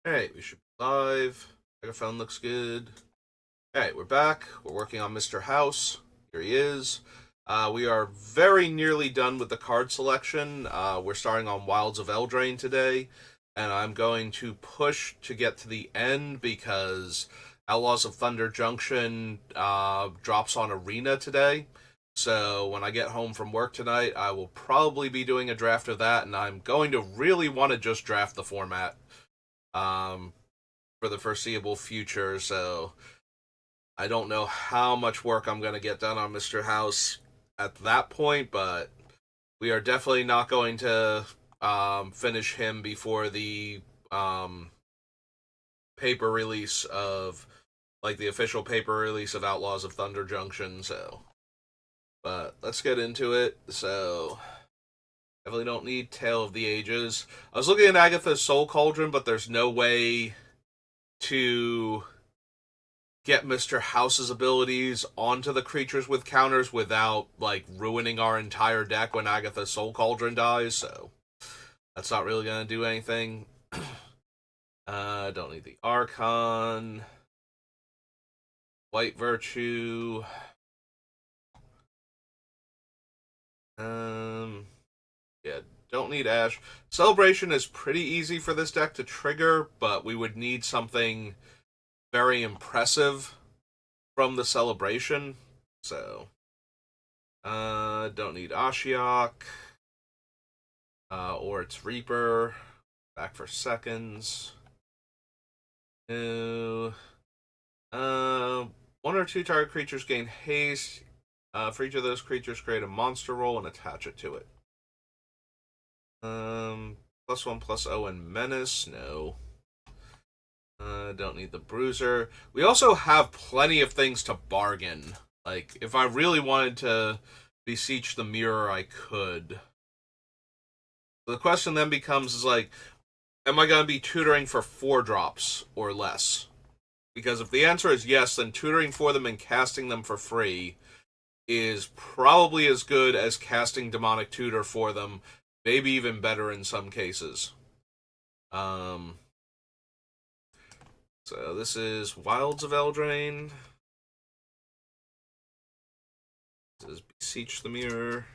Hey, we should be live. Microphone looks good. Hey, we're back. We're working on Mr. House. Here he is. We are very nearly done with the card selection. We're starting on Wilds of Eldraine today, and I'm going to push to get to the end because Outlaws of Thunder Junction drops on Arena today. So when I get home from work tonight, I will probably be doing a draft of that, and I'm going to really want to just draft the format. Um, for the foreseeable future, so I don't know how much work I'm going to get done on Mr. House at that point, but we are definitely not going to finish him before the um, paper release of, like, the official paper release of Outlaws of Thunder Junction, so. But let's get into it. So, definitely don't need Tale of the Ages. I was looking at Agatha's Soul Cauldron, but there's no way to get Mr. House's abilities onto the creatures with counters without, like, ruining our entire deck when Agatha's Soul Cauldron dies, so that's not really gonna do anything. Don't need the Archon. White Virtue. Um, yeah, don't need Ash. Celebration is pretty easy for this deck to trigger, but we would need something very impressive from the Celebration, so don't need Ashiok. Or it's Reaper. Back for seconds. No. One or two target creatures gain haste. For each of those creatures, create a monster roll and attach it to it. +1/+0 and Menace. No. Don't need the Bruiser. We also have plenty of things to bargain. Like, if I really wanted to beseech the mirror, I could. The question then becomes is like, am I going to be tutoring for 4 drops or less? Because if the answer is yes, then tutoring for them and casting them for free is probably as good as casting Demonic Tutor for them, maybe even better in some cases. Um, so this is Wilds of Eldraine. This is Beseech the Mirror.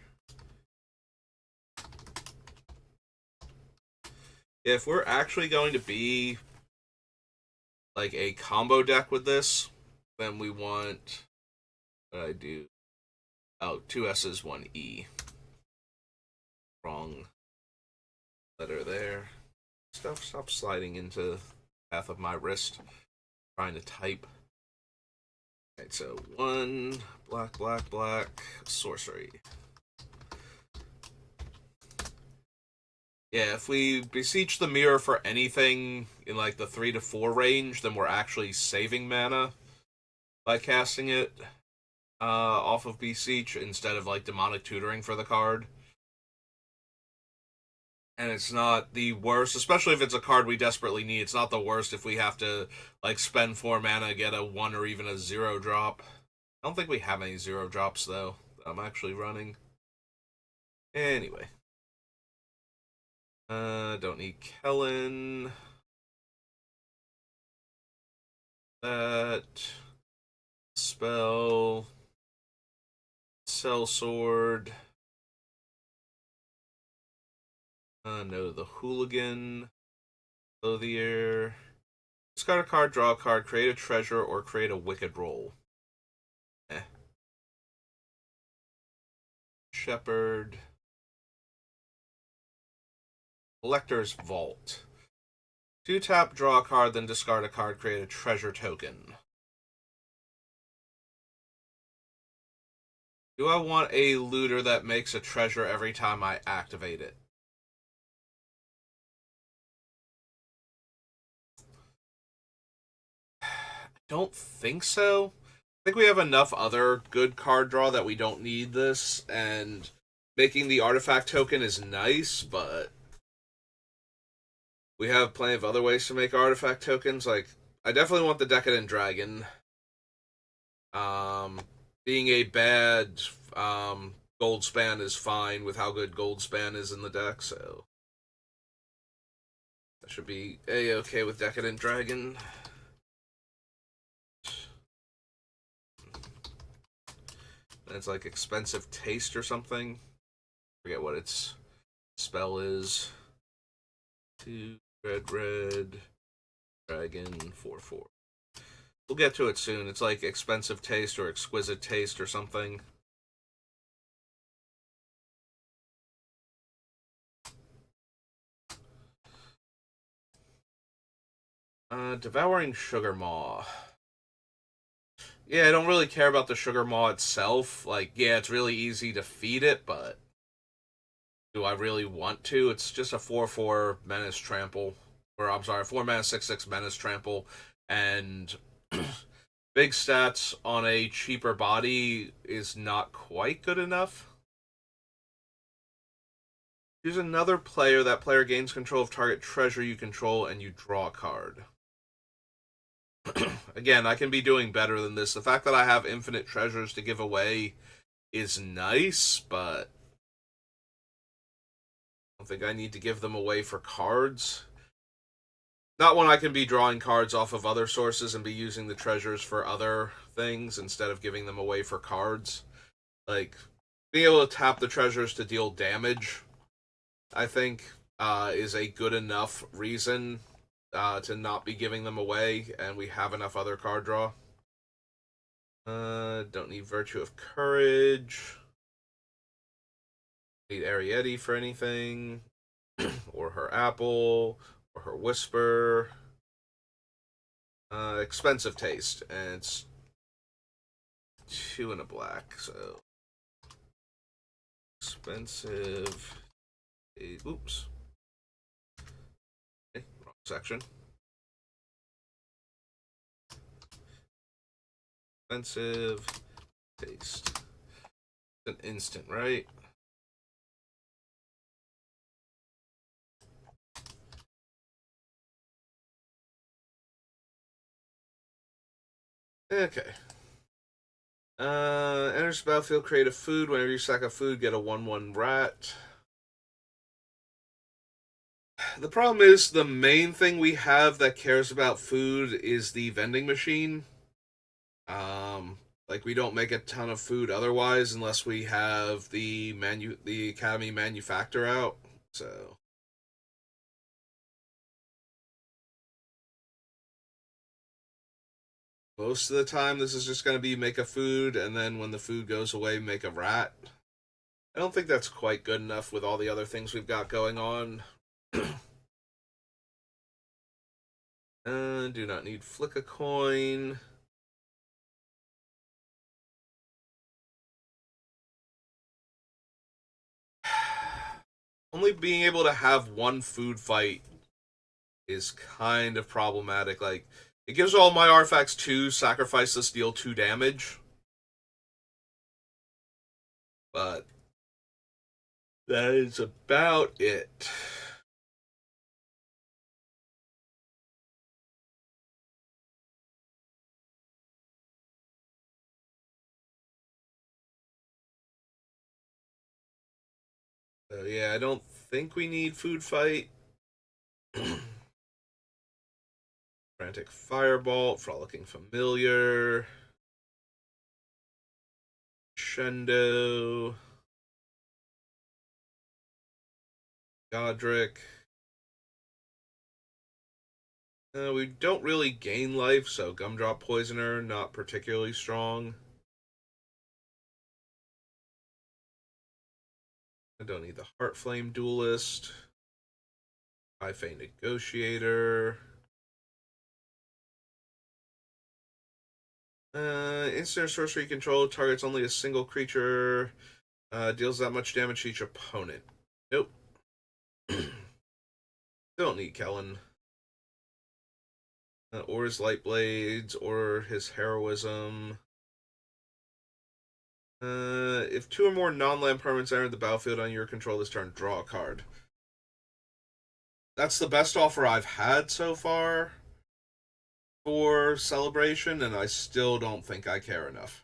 If we're actually going to be like a combo deck with this, then we want what I do. Oh, 2 S's, 1 E. Wrong letter there. Stop sliding into the path of my wrist. Trying to type. Alright, so 1 black, black, black, sorcery. Yeah, if we beseech the mirror for anything in like the 3 to 4 range, then we're actually saving mana by casting it off of beseech instead of like demonic tutoring for the card. And it's not the worst, especially if it's a card we desperately need. It's not the worst if we have to like spend 4 mana, get a 1 or even a 0 drop. I don't think we have any 0 drops though. I'm actually running. Anyway. Don't need Kellen. That spell. Cell Sword. No, the Hooligan. Clothier. Discard a card, draw a card, create a treasure, or create a wicked roll. Eh. Shepherd. Collector's Vault. 2 tap, draw a card, then discard a card, create a treasure token. Do I want a looter that makes a treasure every time I activate it? Don't think so. I think we have enough other good card draw that we don't need this, and making the artifact token is nice, but we have plenty of other ways to make artifact tokens. Like, I definitely want the Decadent Dragon. Um, Being a bad Goldspan is fine with how good Goldspan is in the deck, so That should be A-okay with Decadent Dragon. It's like Expensive Taste or something. Forget what its spell is. 2 red dragon 4/4. We'll get to it soon. It's like Expensive Taste or Exquisite Taste or something. Devouring Sugar Maw. Yeah, I don't really care about the Sugar Maw itself. Like, yeah, it's really easy to feed it, but do I really want to? It's just a 4/4 Menace Trample. Or, I'm sorry, 4 mana 6/6 Menace Trample. And big stats on a cheaper body is not quite good enough. Choose another player. That player gains control of target treasure you control, and you draw a card. Again, I can be doing better than this. The fact that I have infinite treasures to give away is nice, but I don't think I need to give them away for cards. Not when I can be drawing cards off of other sources and be using the treasures for other things instead of giving them away for cards. Like, being able to tap the treasures to deal damage, I think, is a good enough reason to not be giving them away, and we have enough other card draw. Don't need Virtue of Courage. Need Arietti for anything. Or her Apple. Or her Whisper. Expensive Taste. And it's 2 and a black, so. Expensive. Oops. Okay, wrong section. Expensive Taste. It's an instant, right? Okay. Enters the battlefield, create a food. Whenever you sack a food, get a 1/1 rat. The problem is, the main thing we have that cares about food is the vending machine. Like, we don't make a ton of food otherwise unless we have the Academy manufacturer out. So most of the time, this is just going to be make a food, and then when the food goes away, make a rat. I don't think that's quite good enough with all the other things we've got going on. Do not need Flick a Coin. Only being able to have one food fight is kind of problematic. Like, it gives all my artifacts 2, sacrifice this, deal 2 damage. But that is about it. So yeah, I don't think we need food fight. Frantic Firebolt, Frolicking Familiar, Shendo, Godric. We don't really gain life, so Gumdrop Poisoner, not particularly strong. I don't need the Heartflame Duelist. High Fey Negotiator. Instant sorcery control targets only a single creature. Deals that much damage to each opponent. Nope. Don't need Kellen. Or his Light Blades, or his Heroism. If 2 or more non-land permanents enter the battlefield on your control this turn, draw a card. That's the best offer I've had so far for Celebration, and I still don't think I care enough.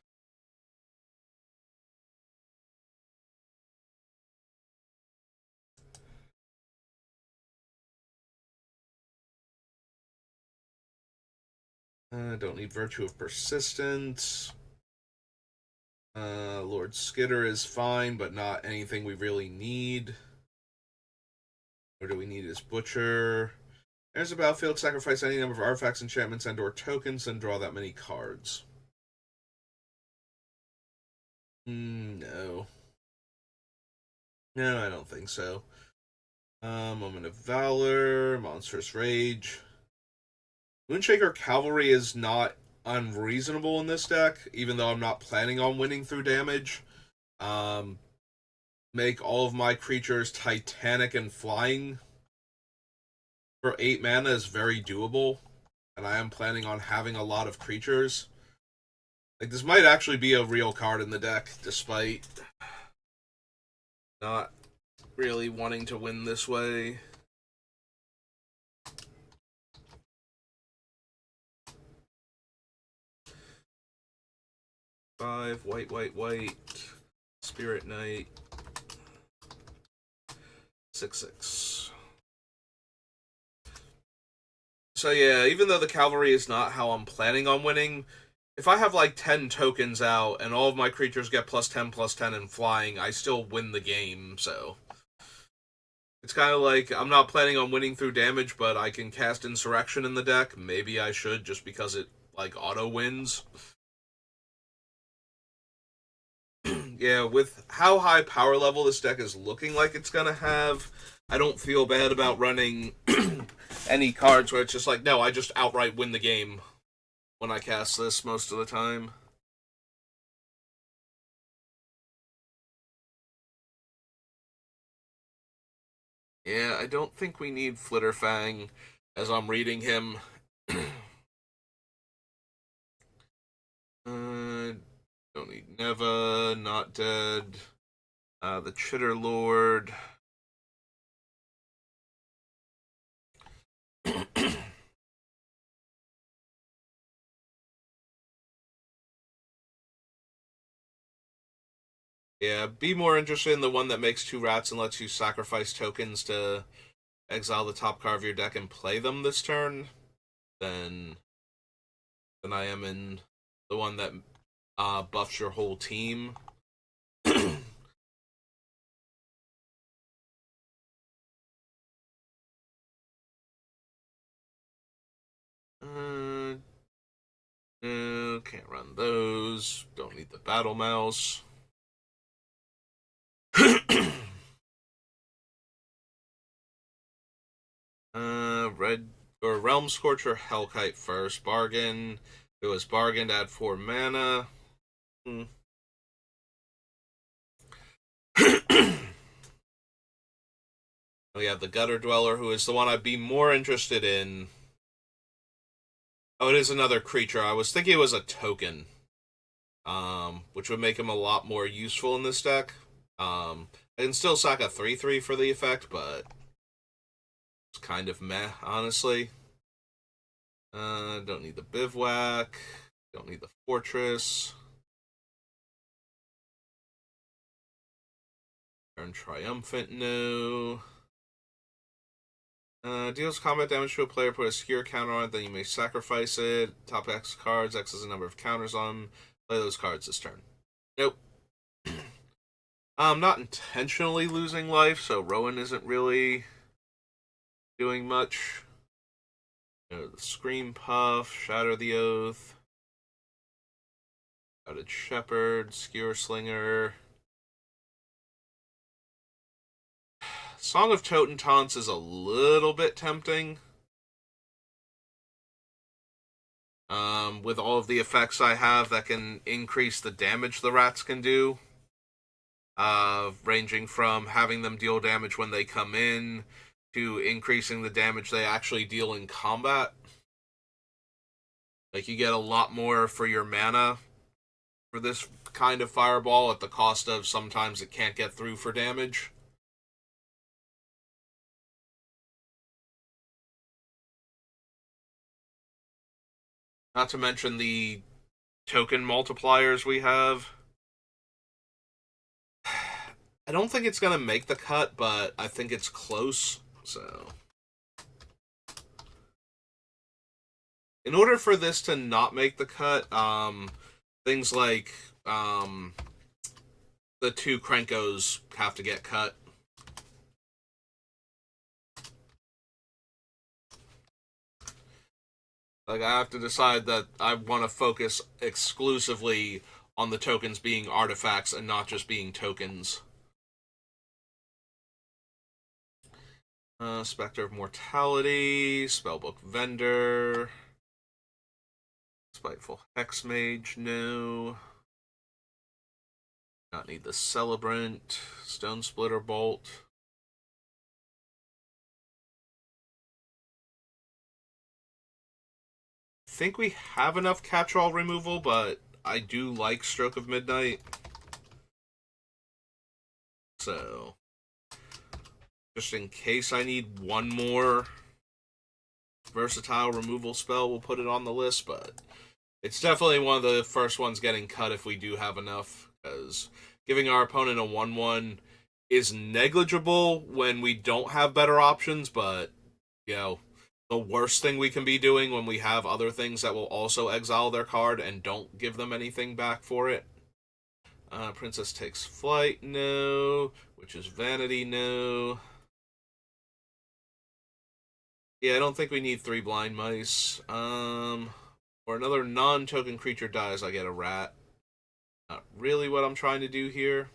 Don't need Virtue of Persistence. Lord Skitter is fine, but not anything we really need. Or do we need his Butcher? There's a battlefield, sacrifice any number of artifacts, enchantments, and or tokens, and draw that many cards. No. No, I don't think so. Moment of Valor, Monstrous Rage. Moonshaker Cavalry is not unreasonable in this deck, even though I'm not planning on winning through damage. Make all of my creatures Titanic and flying for 8 mana is very doable, and I am planning on having a lot of creatures. Like, this might actually be a real card in the deck, despite not really wanting to win this way. Five, white, Spirit Knight, 6/6. So yeah, even though the cavalry is not how I'm planning on winning, if I have like 10 tokens out and all of my creatures get +10/+10 and flying, I still win the game, so. It's kind of like, I'm not planning on winning through damage, but I can cast Insurrection in the deck. Maybe I should, just because it, like, auto-wins. Yeah, with how high power level this deck is looking like it's gonna have, I don't feel bad about running any cards where it's just like, no, I just outright win the game when I cast this most of the time. Yeah, I don't think we need Flitterfang as I'm reading him. Don't need Neva, Not Dead. The Chitter Lord. Yeah, be more interested in the one that makes 2 rats and lets you sacrifice tokens to exile the top card of your deck and play them this turn than I am in the one that buffs your whole team. Can't run those. Don't need the Battle Mouse. Red or Realm Scorcher, Hellkite first. Bargain. It was bargained at 4 mana. We have the Gutter Dweller, who is the one I'd be more interested in. Oh, it is another creature. I was thinking it was a token, which would make him a lot more useful in this deck. I can still sack a 3/3 for the effect, but it's kind of meh, honestly. Don't need the Bivouac. Don't need the Fortress. Turn Triumphant, no. Deals combat damage to a player, put a skewer counter on it, then you may sacrifice it. Top X cards, X is the number of counters on them. Play those cards this turn. Nope. I'm not intentionally losing life, so Rowan isn't really doing much. The Scream Puff, Shatter the Oath, Shrouded Shepherd, Skewer Slinger. Song of Totentaunts is a little bit tempting. With all of the effects I have that can increase the damage the rats can do. Ranging from having them deal damage when they come in to increasing the damage they actually deal in combat. Like, you get a lot more for your mana for this kind of fireball at the cost of sometimes it can't get through for damage. Not to mention the token multipliers we have. I don't think it's going to make the cut, but I think it's close, so... In order for this to not make the cut, things like the 2 Krenkos have to get cut. Like, I have to decide that I want to focus exclusively on the tokens being artifacts and not just being tokens. Spectre of Mortality, Spellbook Vendor, Spiteful Hexmage, no. Not need the Celebrant, Stone Splitter Bolt. I think we have enough catch-all removal, but I do like Stroke of Midnight. So, just in case I need one more versatile removal spell, we'll put it on the list, but it's definitely one of the first ones getting cut if we do have enough, because giving our opponent a 1/1 is negligible when we don't have better options, but, you know, the worst thing we can be doing when we have other things that will also exile their card and don't give them anything back for it. Princess Takes Flight, no. Witch's Vanity, no. Yeah, I don't think we need 3 Blind Mice. Or another non-token creature dies, I get a rat. Not really what I'm trying to do here.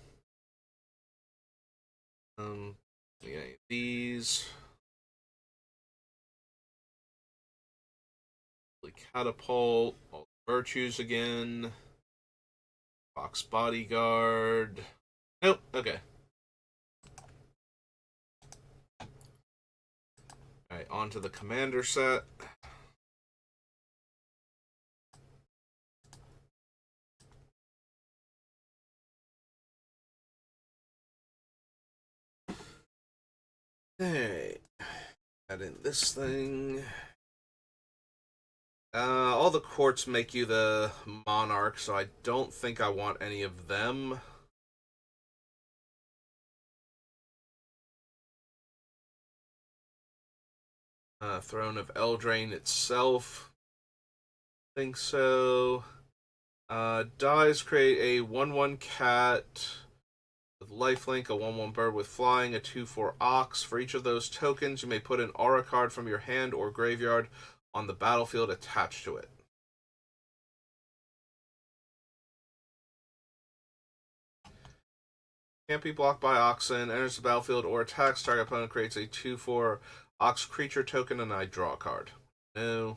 Yeah, these. Catapult, all the virtues again. Fox Bodyguard. Nope, okay. Alright, on to the commander set. Hey, add in this thing. All the courts make you the monarch, so I don't think I want any of them. Throne of Eldraine itself. Think so. Dies create a 1/1 cat with lifelink, a 1/1 bird with flying, a 2/4 ox. For each of those tokens, you may put an aura card from your hand or graveyard on the battlefield attached to it. Can't be blocked by Oxen. Enters the battlefield or attacks. Target opponent creates a 2/4 Ox creature token and I draw a card. No.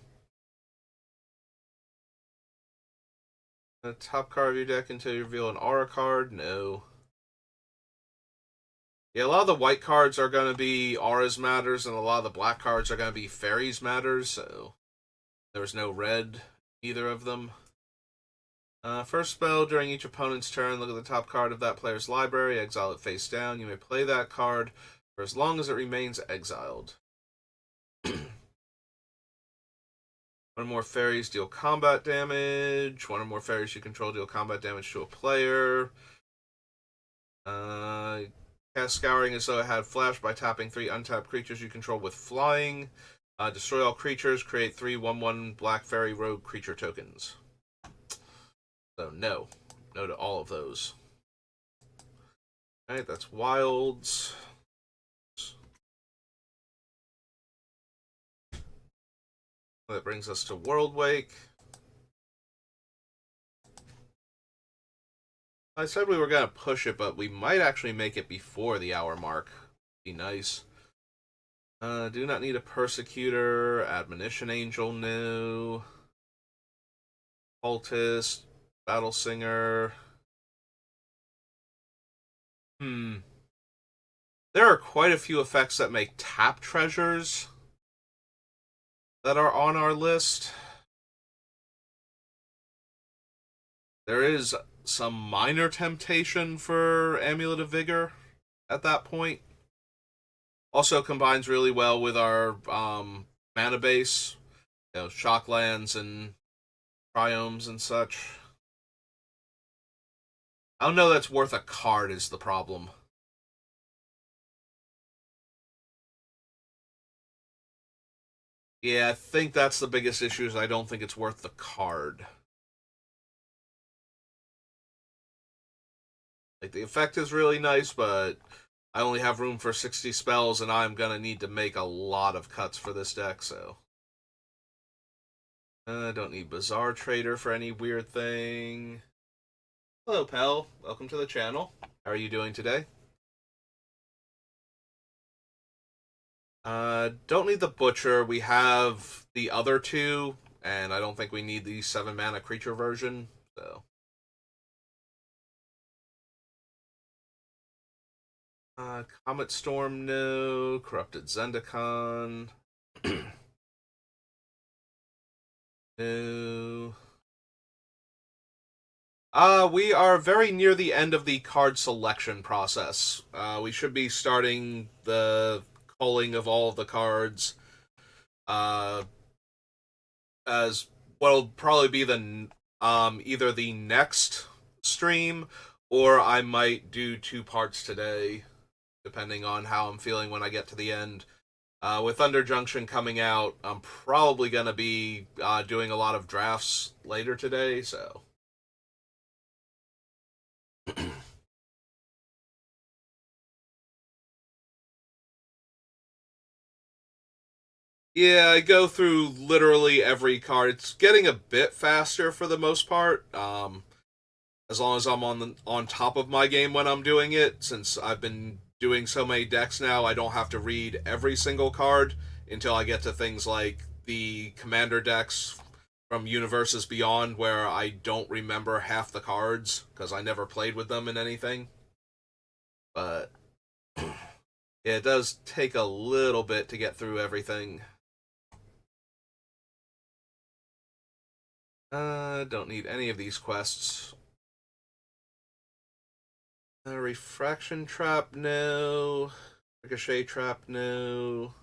The top card of your deck until you reveal an aura card. No. Yeah, a lot of the white cards are going to be Auras Matters, and a lot of the black cards are going to be Fairies Matters, so there's no red, either of them. First spell, during each opponent's turn, look at the top card of that player's library, exile it face down. You may play that card for as long as it remains exiled. One or more fairies deal combat damage. One or more fairies you control deal combat damage to a player. Cast Scouring as though it had flash by tapping 3 untapped creatures you control with flying. Destroy all creatures. Create 3 1/1 Black Fairy Rogue creature tokens. So no. No to all of those. Alright, that's Wilds. That brings us to Worldwake. I said we were going to push it, but we might actually make it before the hour mark. Be nice. Do not need a Persecutor. Admonition Angel, no. Cultist. Battle Singer. There are quite a few effects that make tap treasures that are on our list. There is some minor temptation for Amulet of Vigor at that point. Also combines really well with our mana base, you know, Shocklands and Triomes and such. I don't know that's worth a card is the problem. Yeah, I think that's the biggest issue is I don't think it's worth the card. Like, the effect is really nice, but I only have room for 60 spells, and I'm gonna need to make a lot of cuts for this deck, so. I don't need Bazaar Trader for any weird thing. Hello, pal. Welcome to the channel. How are you doing today? Don't need the Butcher. We have the other two, and I don't think we need the 7 mana creature version, so. Comet Storm, no. Corrupted Zendikon, no. We are very near the end of the card selection process. We should be starting the culling of all of the cards. Uh, as what'll probably be the either the next stream or I might do 2 parts today, depending on how I'm feeling when I get to the end. With Thunder Junction coming out, I'm probably gonna be doing a lot of drafts later today, so. Yeah, I go through literally every card. It's getting a bit faster for the most part. As long as I'm on top of my game when I'm doing it, since I've been doing so many decks now, I don't have to read every single card until I get to things like the commander decks from Universes Beyond, where I don't remember half the cards because I never played with them in anything. But yeah, it does take a little bit to get through everything. Don't need any of these quests. Refraction Trap, no. Ricochet Trap, no.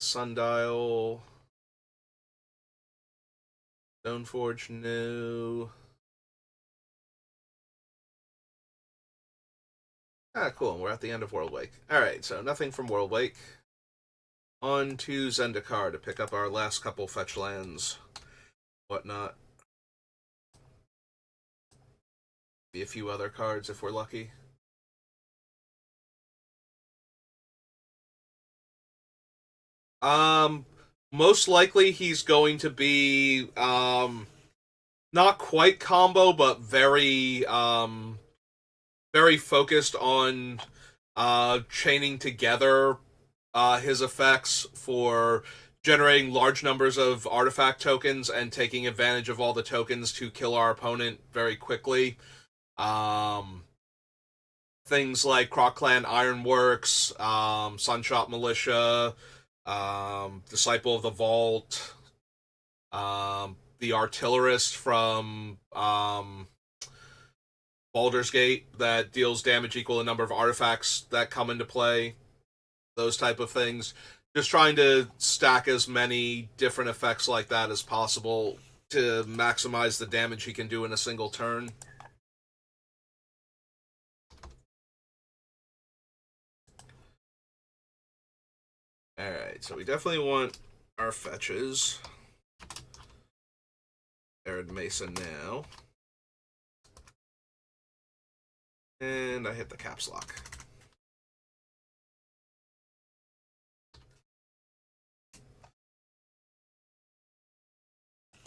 Sundial. Stoneforge, no. Cool. We're at the end of Worldwake. Alright, so nothing from Worldwake. On to Zendikar to pick up our last couple fetch lands. Whatnot. Be a few other cards if we're lucky. Um, Most likely he's going to be not quite combo, but very focused on chaining together his effects for generating large numbers of artifact tokens and taking advantage of all the tokens to kill our opponent very quickly. Um, Things like Croc Clan Ironworks, Sunshot Militia, Disciple of the Vault, the Artillerist from Baldur's Gate that deals damage equal to the number of artifacts that come into play. Those type of things. Just trying to stack as many different effects like that as possible to maximize the damage he can do in a single turn. Alright, so we definitely want our fetches. Arid Mesa now. And I hit the caps lock.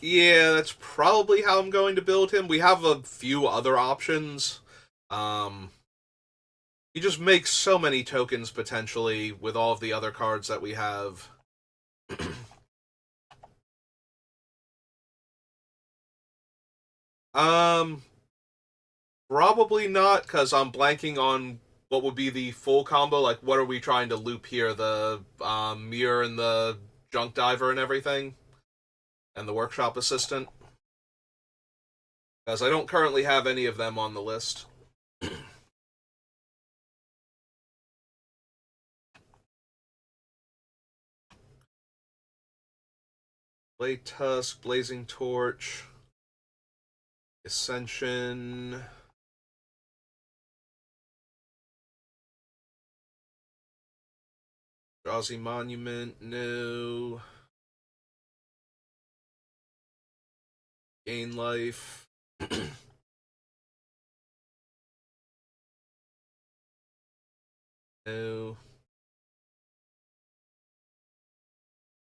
Yeah, that's probably how I'm going to build him. We have a few other options. Um, he just makes so many tokens potentially with all of the other cards that we have. um, Probably not, because I'm blanking on what would be the full combo. Like, what are we trying to loop here? The mirror and the junk diver and everything, and the workshop assistant. Because I don't currently have any of them on the list. Blade Tusk, Blazing Torch, Ascension. Drowsy Monument, no. Gain life. No.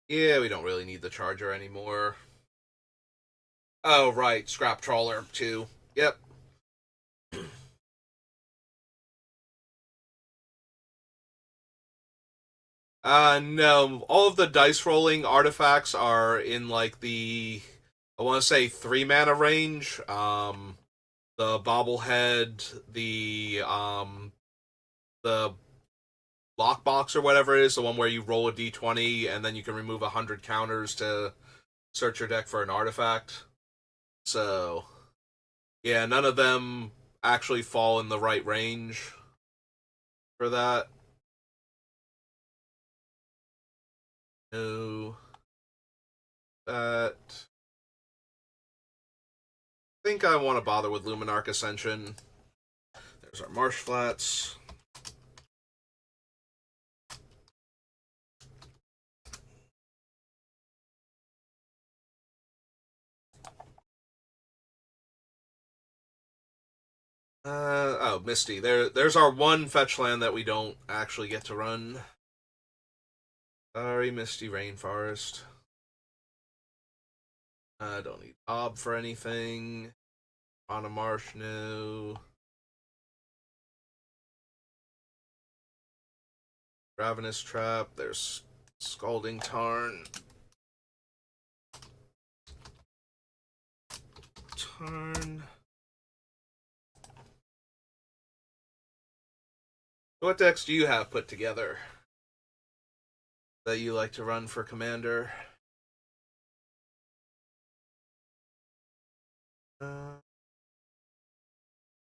Yeah, we don't really need the charger anymore. Oh, right. Scrap trawler, too. Yep. No. All of the dice rolling artifacts are in, like, the, I want to say, 3 mana range. The bobblehead, the lockbox or whatever it is, the one where you roll a d20 and then you can remove 100 counters to search your deck for an artifact. So, yeah, none of them actually fall in the right range for that. No. That. I think I want to bother with Luminarch Ascension. There's our Marsh Flats. Oh, Misty. There's our one fetch land that we don't actually get to run. Sorry, Misty Rainforest. I don't need Ob for anything. On a marsh, no. Ravenous Trap. There's Scalding Tarn. What decks do you have put together that you like to run for Commander?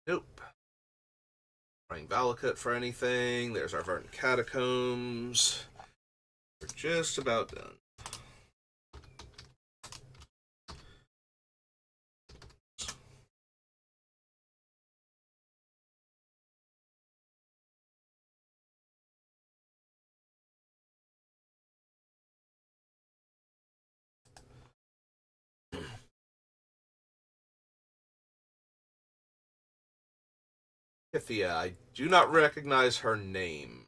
Nope. Running Valakut for anything. There's our Verdant Catacombs. We're just about done. Pythia, I do not recognize her name.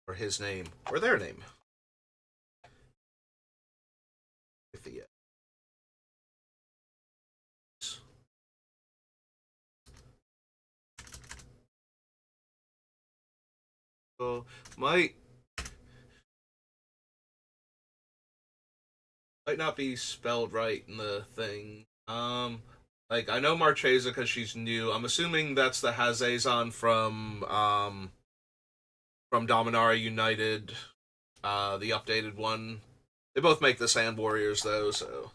Or his name. Or their name. Pythia. So, might not be spelled right in the thing. Like, I know Marchesa because she's new. I'm assuming that's the Hazazon from Dominaria United, the updated one. They both make the Sand Warriors, though, so.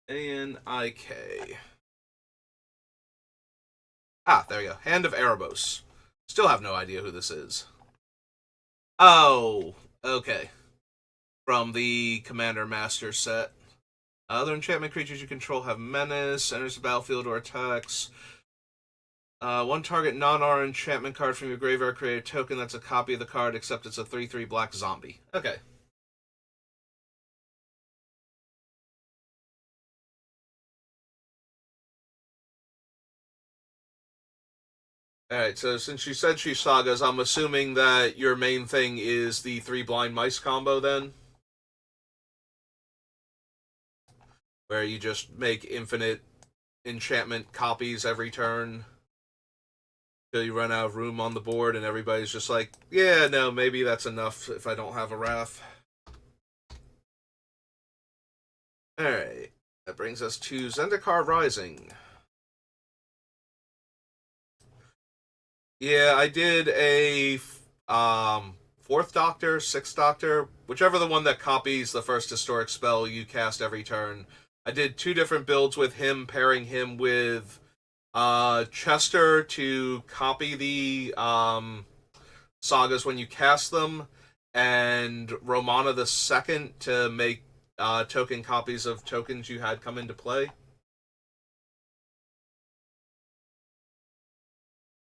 A-N-I-K. Ah, there you go. Hand of Erebos. Still have no idea who this is. Oh, okay. From the Commander Master set. Other enchantment creatures you control have menace, enters the battlefield or attacks. One target non-R enchantment card from your graveyard, create a token that's a copy of the card, except it's a 3/3 black zombie. Okay. Alright, so since you said she's sagas, I'm assuming that your main thing is the 3 blind mice combo then? Where you just make infinite enchantment copies every turn till you run out of room on the board and everybody's just like, yeah, no, maybe that's enough if I don't have a Wrath. Alright, that brings us to Zendikar Rising. Yeah, I did a 4th Doctor, 6th Doctor, whichever the one that copies the first historic spell you cast every turn. I did 2 different builds with him, pairing him with Chester to copy the sagas when you cast them, and Romana the Second to make token copies of tokens you had come into play.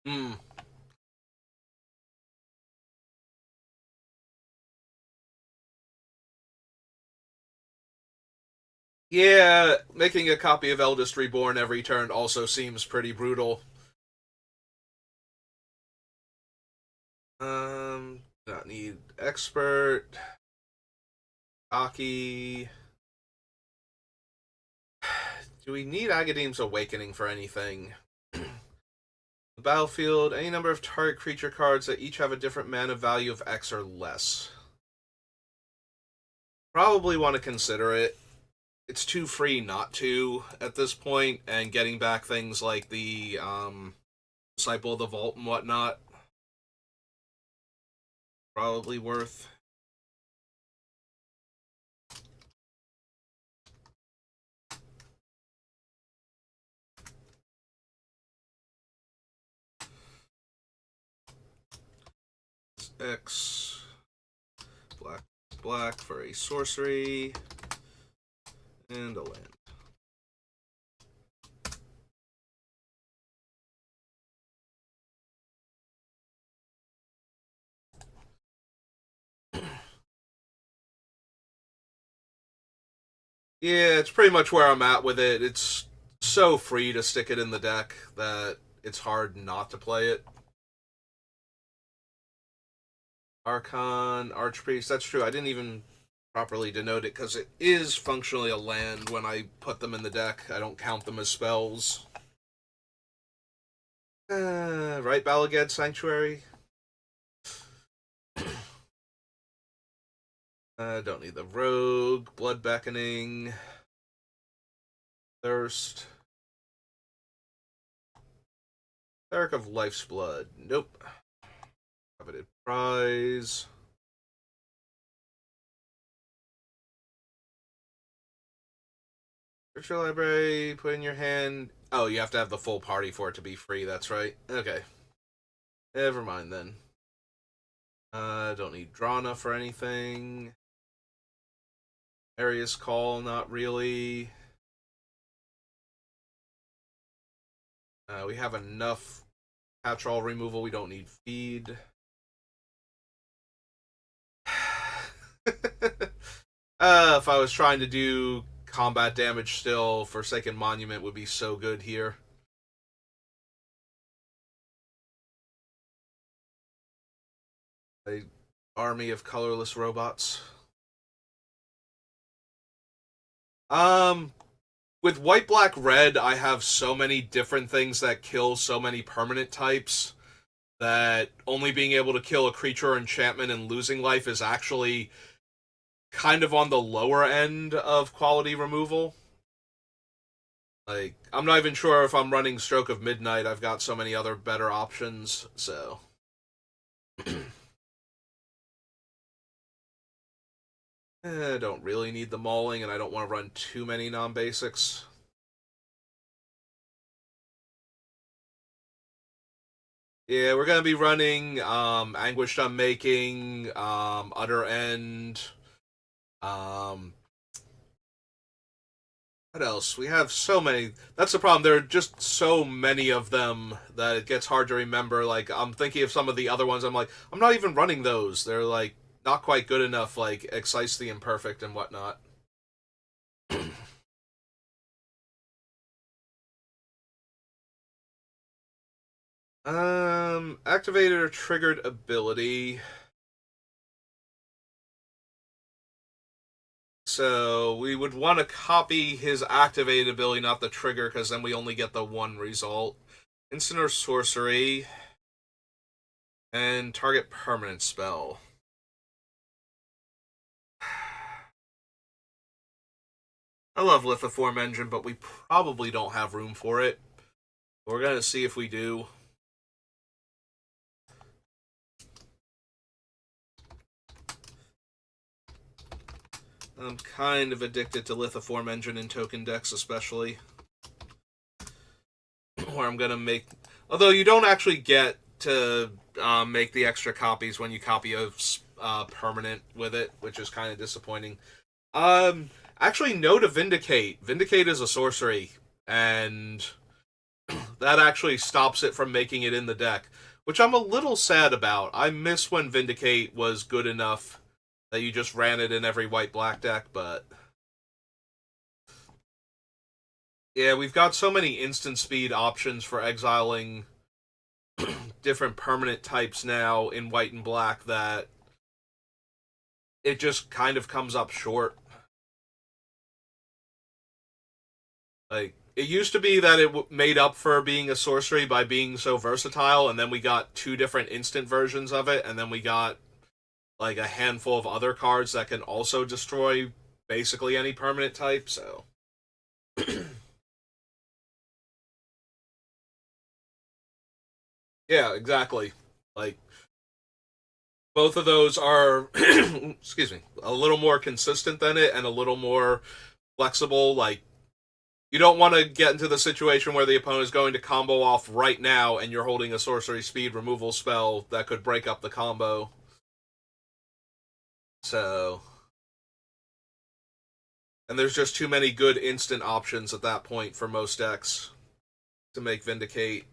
Hmm. Yeah, making a copy of Eldest Reborn every turn also seems pretty brutal. Not need expert. Aki. Do we need Agadeem's Awakening for anything? The battlefield, any number of target creature cards that each have a different mana value of X or less. Probably want to consider it. It's too free not to at this point, and getting back things like the Disciple of the Vault and whatnot. Probably worth. X black black for a sorcery and a land. Yeah, it's pretty much where I'm at with it. It's so free to stick it in the deck that it's hard not to play it. Archon, Archpriest, that's true. I didn't even properly denote it because it is functionally a land when I put them in the deck. I don't count them as spells. Right, Bala Ged Sanctuary. Don't need the Rogue, Blood Beckoning, Thirst. Cleric of Life's Blood. Nope. Coveted Prize. Search your library, put in your hand. Oh, you have to have the full party for it to be free, that's right. Okay. Never mind then. Don't need Drana for anything. Arius Call, not really. We have enough catch-all removal, we don't need feed. If I was trying to do combat damage still, Forsaken Monument would be so good here. A army of colorless robots. With white, black, red, I have so many different things that kill so many permanent types that only being able to kill a creature or enchantment and losing life is actually kind of on the lower end of quality removal. Like, I'm not even sure if I'm running Stroke of Midnight. I've got so many other better options, so. I don't really need the mauling, and I don't want to run too many non-basics. Yeah, we're gonna be running Anguished Unmaking, Utter End. Um, what else? We have so many. That's the problem. There are just so many of them that it gets hard to remember. Like, I'm thinking of some of the other ones. I'm like, I'm not even running those. They're like not quite good enough. Like Excise the Imperfect and whatnot. Activated or triggered ability. So we would want to copy his activated ability, not the trigger, because then we only get the one result. Instant or sorcery. And target permanent spell. I love Lithoform Engine, but we probably don't have room for it. We're going to see if we do. I'm kind of addicted to Lithoform Engine in token decks, especially. Where I'm going to make... Although you don't actually get to make the extra copies when you copy a permanent with it, which is kind of disappointing. Actually, no to Vindicate. Vindicate is a sorcery, and that actually stops it from making it in the deck, which I'm a little sad about. I miss when Vindicate was good enough that you just ran it in every white-black deck, but yeah, we've got so many instant speed options for exiling different permanent types now in white and black that it just kind of comes up short. Like, it used to be that it made up for being a sorcery by being so versatile, and then we got 2 different instant versions of it, and then we got like a handful of other cards that can also destroy basically any permanent type, so yeah, exactly. Like, both of those are excuse me, a little more consistent than it and a little more flexible. Like, you don't want to get into the situation where the opponent is going to combo off right now and you're holding a sorcery speed removal spell that could break up the combo. So, and there's just too many good instant options at that point for most decks to make Vindicate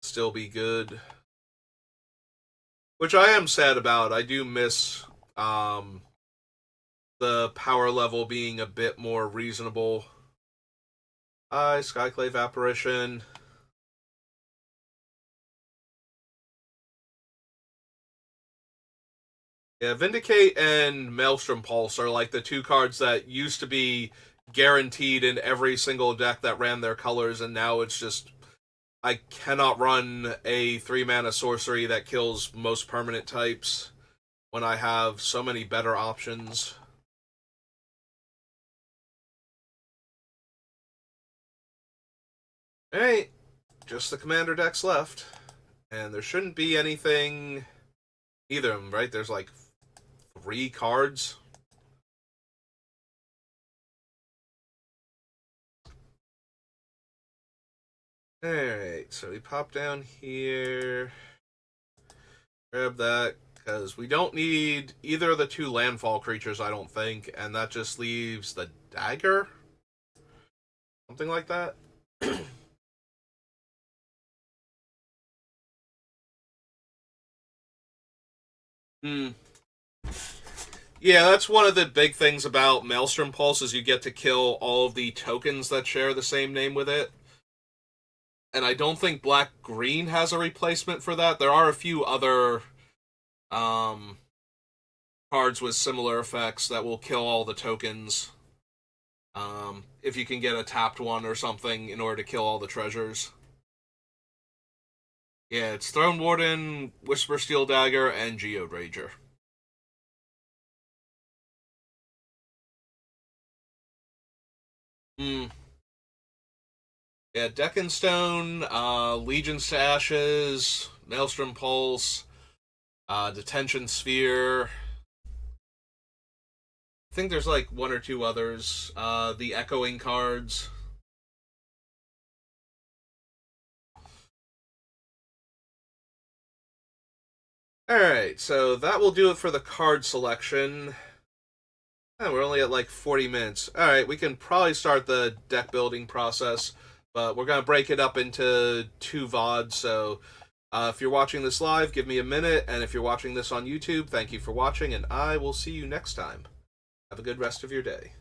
still be good. Which I am sad about. I do miss the power level being a bit more reasonable. Skyclave Apparition. Yeah, Vindicate and Maelstrom Pulse are like the 2 cards that used to be guaranteed in every single deck that ran their colors, and now it's just, I cannot run a 3-mana sorcery that kills most permanent types when I have so many better options. Alright, just the commander decks left. And there shouldn't be anything, either of them, right? There's like 3 cards. Alright, so we pop down here. Grab that, because we don't need either of the 2 landfall creatures, I don't think, and that just leaves the dagger? Something like that? Hmm. Yeah, that's one of the big things about Maelstrom Pulse is you get to kill all of the tokens that share the same name with it. And I don't think Black-Green has a replacement for that. There are a few other um, cards with similar effects that will kill all the tokens. If you can get a tapped one or something in order to kill all the treasures. Yeah, it's Throne Warden, Whispersteel Dagger, and Geode Rager. Hmm. Yeah, Deckenstone, Legion's to Ashes, Maelstrom Pulse, Detention Sphere. I think there's like 1 or 2 others. The Echoing cards. Alright, so that will do it for the card selection. We're only at like 40 minutes. Alright, we can probably start the deck building process, but we're going to break it up into 2 VODs, so if you're watching this live, give me a minute, and if you're watching this on YouTube, thank you for watching, and I will see you next time. Have a good rest of your day.